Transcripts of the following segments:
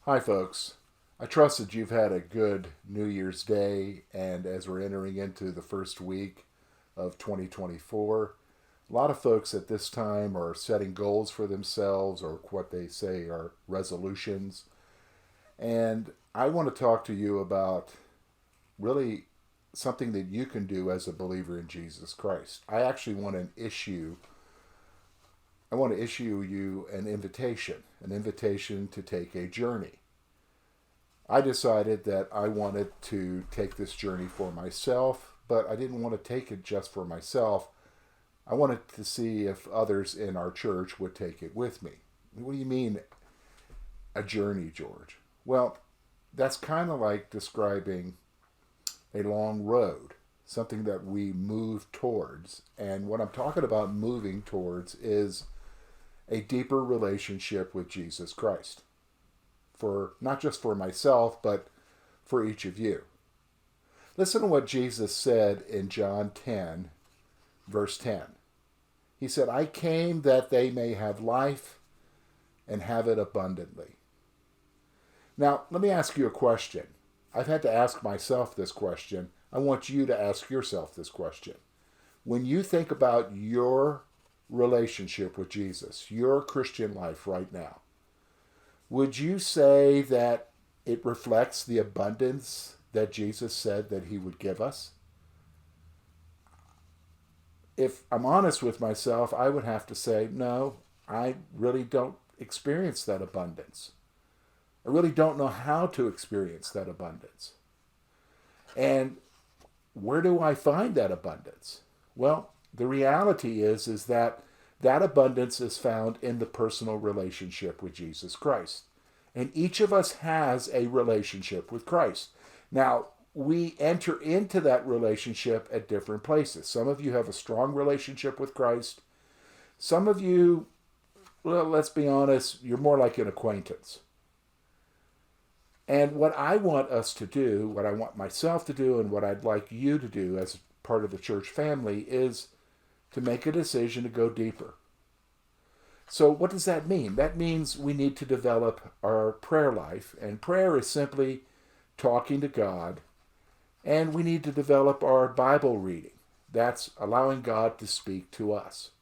Hi, folks. I trust that you've had a good New Year's Day, and as we're entering into the first week of 2024, a lot of folks at this time are setting goals for themselves or what they say are resolutions. And I want to talk to you about really something that you can do as a believer in Jesus Christ. I want to issue you an invitation to take a journey. I decided that I wanted to take this journey for myself, but I didn't want to take it just for myself. I wanted to see if others in our church would take it with me. What do you mean, a journey, George? Well, that's kind of like describing a long road, something that we move towards. And what I'm talking about moving towards is a deeper relationship with Jesus Christ. For not just for myself, but for each of you. Listen to what Jesus said in John 10, verse 10. He said, I came that they may have life and have it abundantly. Now, let me ask you a question. I've had to ask myself this question. I want you to ask yourself this question. When you think about your relationship with Jesus, your Christian life right now, would you say that it reflects the abundance that Jesus said that he would give us? If I'm honest with myself, I would have to say, no, I really don't experience that abundance. I really don't know how to experience that abundance. And where do I find that abundance? Well, the reality is that abundance is found in the personal relationship with Jesus Christ. And each of us has a relationship with Christ. Now, we enter into that relationship at different places. Some of you have a strong relationship with Christ. Some of you, well, let's be honest, you're more like an acquaintance. And what I want us to do, what I want myself to do, and what I'd like you to do as part of the church family is to make a decision to go deeper. So what does that mean? That means we need to develop our prayer life, and prayer is simply talking to God, and we need to develop our Bible reading. That's allowing God to speak to us.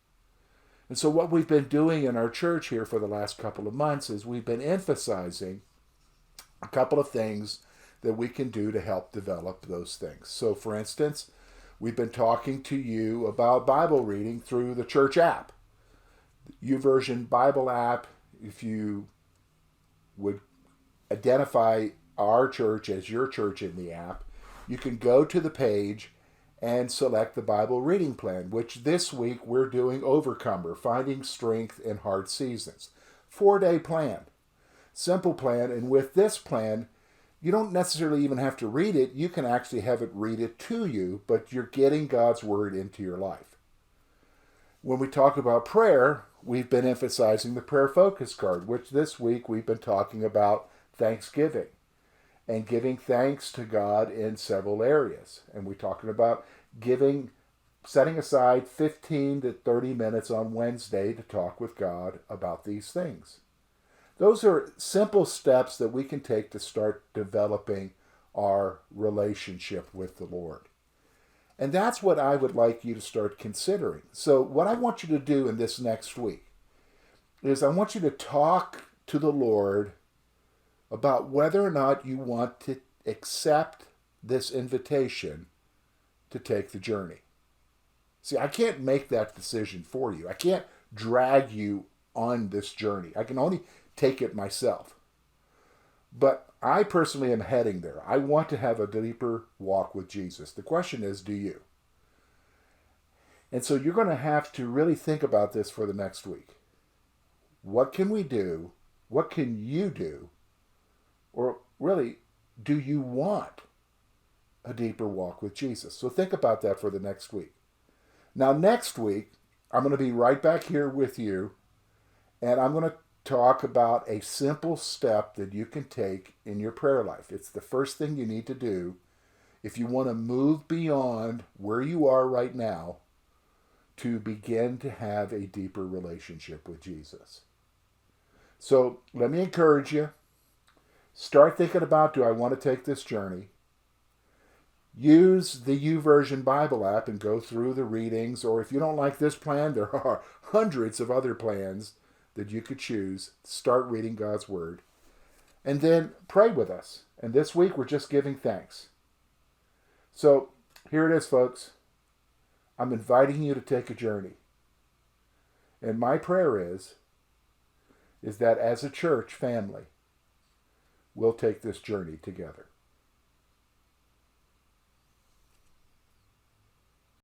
And so what we've been doing in our church here for the last couple of months is we've been emphasizing a couple of things that we can do to help develop those things. So for instance, we've been talking to you about Bible reading through the church app. YouVersion Bible app. If you would identify our church as your church in the app, you can go to the page and select the Bible reading plan, which this week we're doing Overcomer, Finding Strength in Hard Seasons. 4-day plan. Simple plan, and with this plan, you don't necessarily even have to read it. You can actually have it read it to you, but you're getting God's Word into your life. When we talk about prayer, we've been emphasizing the prayer focus card, which this week we've been talking about Thanksgiving and giving thanks to God in several areas. And we're talking about setting aside 15 to 30 minutes on Wednesday to talk with God about these things. Those are simple steps that we can take to start developing our relationship with the Lord. And that's what I would like you to start considering. So what I want you to do in this next week is I want you to talk to the Lord about whether or not you want to accept this invitation to take the journey. See, I can't make that decision for you. I can't drag you on this journey. I can only take it myself. But I personally am heading there. I want to have a deeper walk with Jesus. The question is, do you? And so you're going to have to really think about this for the next week. What can we do? What can you do? Or really, do you want a deeper walk with Jesus? So think about that for the next week. Now, next week, I'm going to be right back here with you, and I'm going to talk about a simple step that you can take in your prayer life. It's the first thing you need to do if you want to move beyond where you are right now to begin to have a deeper relationship with Jesus. So let me encourage you. Start thinking about, do I want to take this journey? Use the YouVersion Bible app and go through the readings, or if you don't like this plan, there are hundreds of other plans that you could choose. Start reading God's Word. And then pray with us. And this week we're just giving thanks. So here it is, folks. I'm inviting you to take a journey. And my prayer is that as a church family, we'll take this journey together.